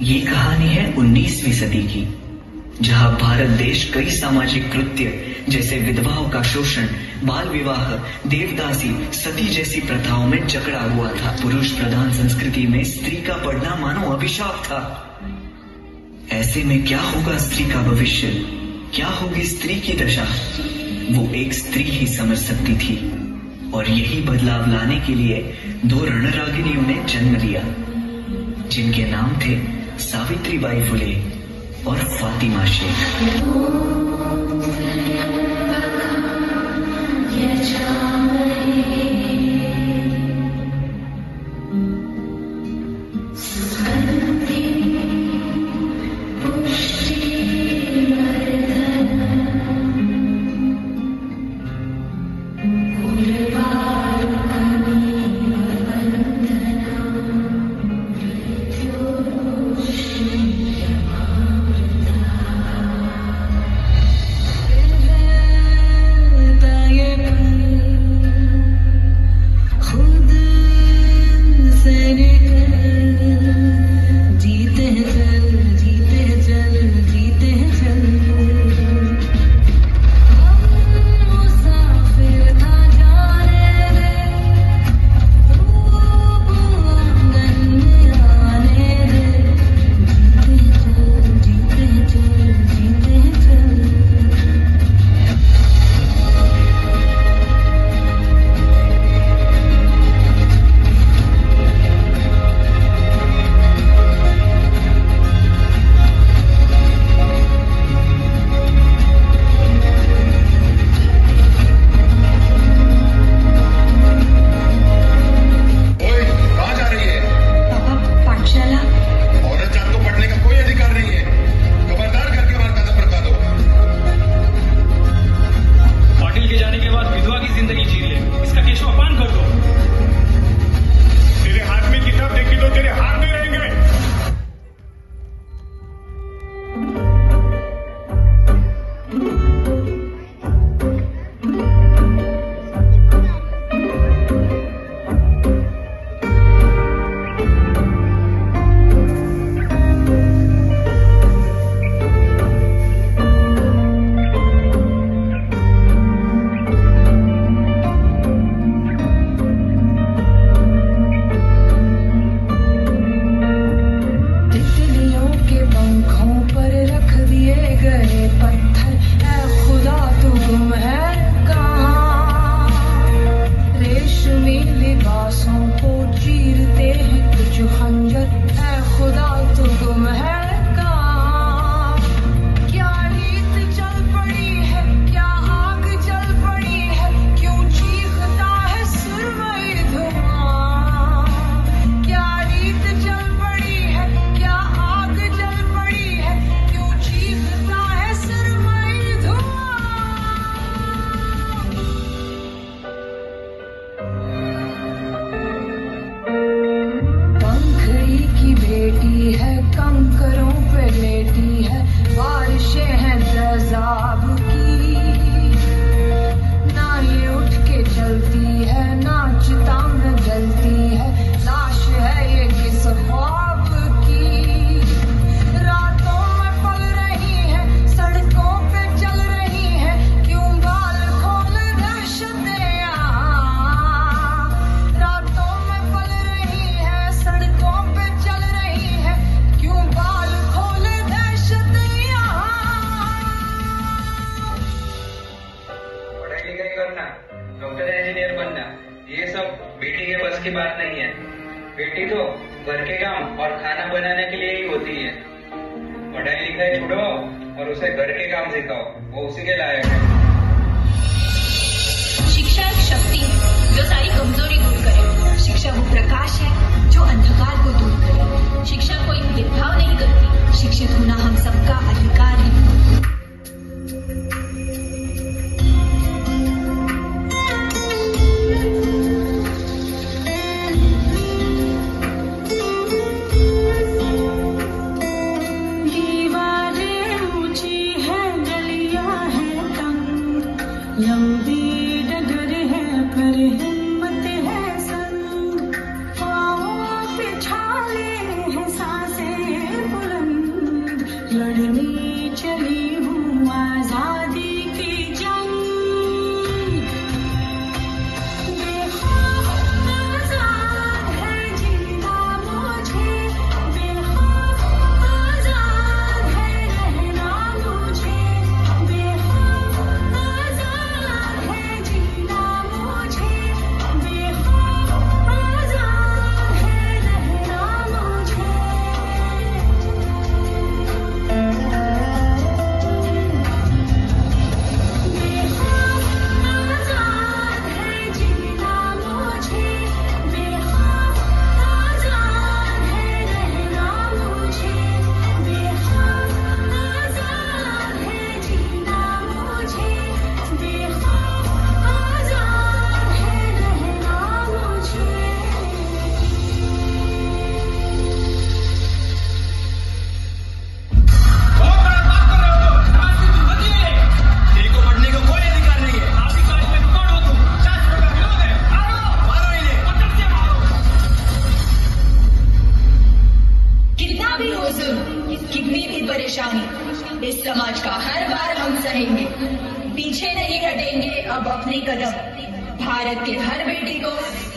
ये कहानी है 19वीं सदी की, जहां भारत देश कई सामाजिक कृत्य जैसे विधवाओं का शोषण, बाल विवाह, देवदासी, सती जैसी प्रथाओं में जकड़ा हुआ था। पुरुष प्रधान संस्कृति में स्त्री का पढ़ना मानो अभिशाप था। ऐसे में क्या होगा स्त्री का भविष्य, क्या होगी स्त्री की दशा, वो एक स्त्री ही समझ सकती थी। और यही बदलाव लाने के लिए दो रणरागिनियों ने जन्म लिया, जिनके नाम थे सावित्रीबाई फुले और फातिमा शेख। डॉक्टर इंजीनियर बनना, ये सब बेटी के बस की बात नहीं है। बेटी तो घर के काम और खाना बनाने के लिए ही होती है। पढ़ाई लिखाई छोड़ो और उसे घर के काम सिखाओ, वो उसी के लायक है। शिक्षा एक शक्ति है जो सारी कमजोरी दूर करे। शिक्षा वो प्रकाश है जो अंधकार को दूर करे। शिक्षा कोई भेदभाव नहीं करती। शिक्षित होना हम सबका अधिकार है। दीवारें ऊंची है, गलियां है तंग, को सुन, कितनी भी परेशानी इस समाज का हर बार हम सहेंगे, पीछे नहीं हटेंगे अब अपने कदम, भारत के हर बेटी को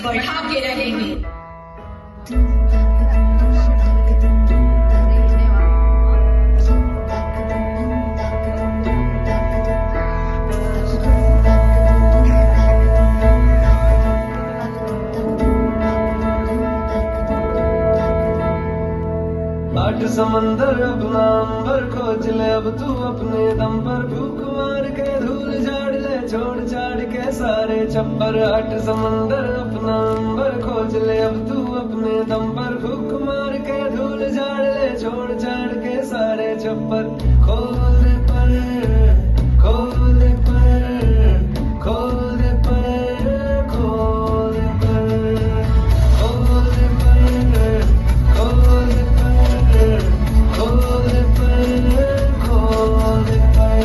बढ़ा के रहेंगे। आठ समंदर अपना अंबर खोज ले, अब तू अपने दम पर भूख मार के धूल झाड़ ले, छोड़ छाड़ के सारे छप्पर। आठ समंदर अपना अंबर खोज ले, अब तू अपने दम पर भूख मार के धूल झाड़ ले, छोड़ छाड़ के सारे छप्पर। खोल पर खोल पर खोल पर खोल पर खोल पर खोल पर खोल पर खोल पर।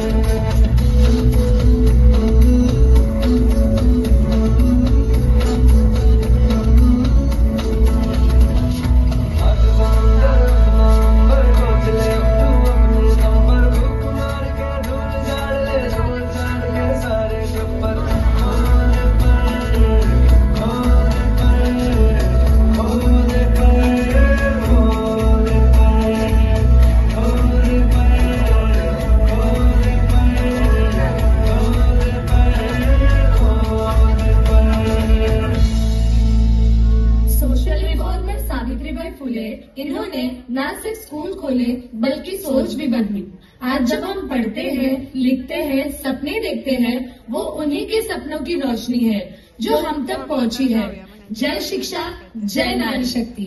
इन्होंने न सिर्फ स्कूल खोले बल्कि सोच भी बदली। आज जब हम पढ़ते हैं, लिखते हैं, सपने देखते हैं, वो उन्हीं के सपनों की रोशनी है जो हम तक पहुंची है। जय शिक्षा, जय नारी शक्ति।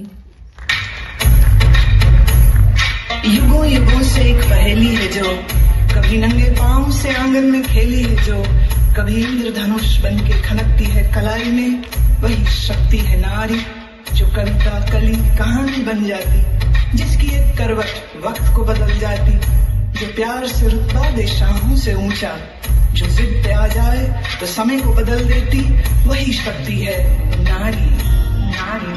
युगों युगों से एक पहेली है जो कभी नंगे पांव से आंगन में खेली है, जो कभी इंद्रधनुष बन के खनकती है कलाई में, वही शक्ति है नारी जो कविता कली कहानी बन जाती, जिसकी एक करवट वक्त को बदल जाती, जो प्यार से रुतबा दे शाहों से ऊंचा, जो जिद पे आ जाए तो समय को बदल देती, वही शक्ति है नारी। नारी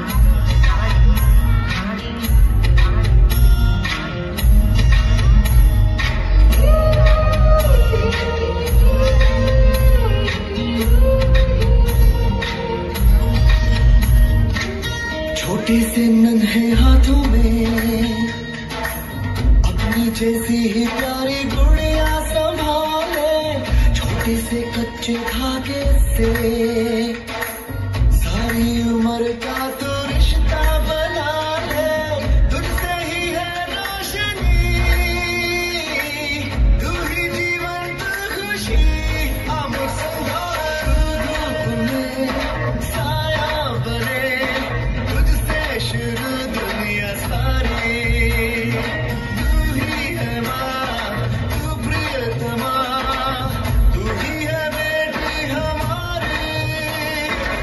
छोटे से नन्हे हाथों में अपनी जैसी ही प्यारी गुड़िया संभाले, छोटे से कच्चे धागे से सारी उम्र का तो रिश्ता बना ले, तुझसे ही है रोशनी, तू ही जीवन तू खुशी, अब संभाल में साया बने शुरू दुनिया सारी, तू ही है माँ, तू प्रियतमा, तू ही है बेटी हमारी,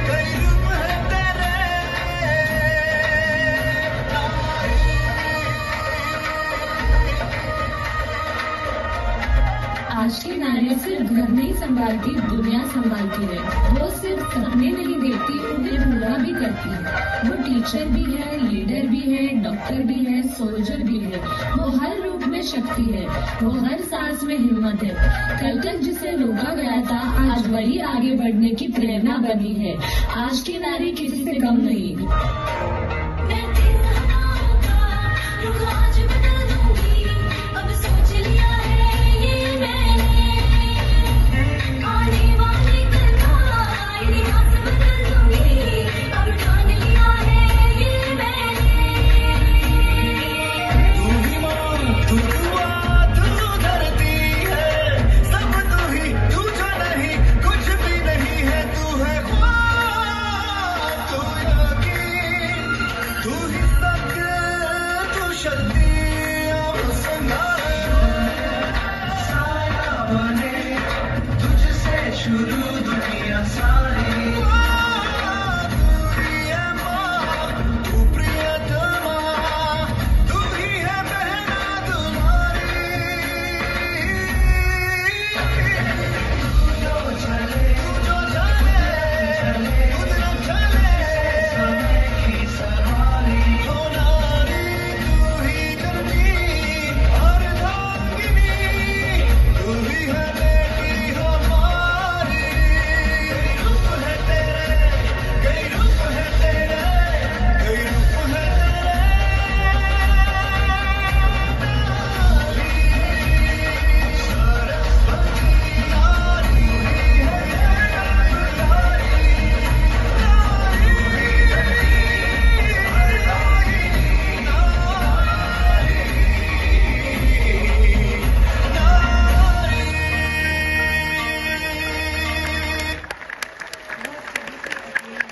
कई रूप है तेरे। आज की नारी सिर्फ घर नहीं संभालती, दुनिया संभालती है। वो सिर्फ सपने नहीं देखती, उन्हें पूरा भी करती है। वो टीचर भी है, लीडर भी है, डॉक्टर भी है, सोल्जर भी है। वो हर रूप में शक्ति है, वो हर सांस में हिम्मत है। कल तक जिसे रोका गया था, आज वही आगे बढ़ने की प्रेरणा बनी है। आज की नारी किसी से कम नहीं। शक्ति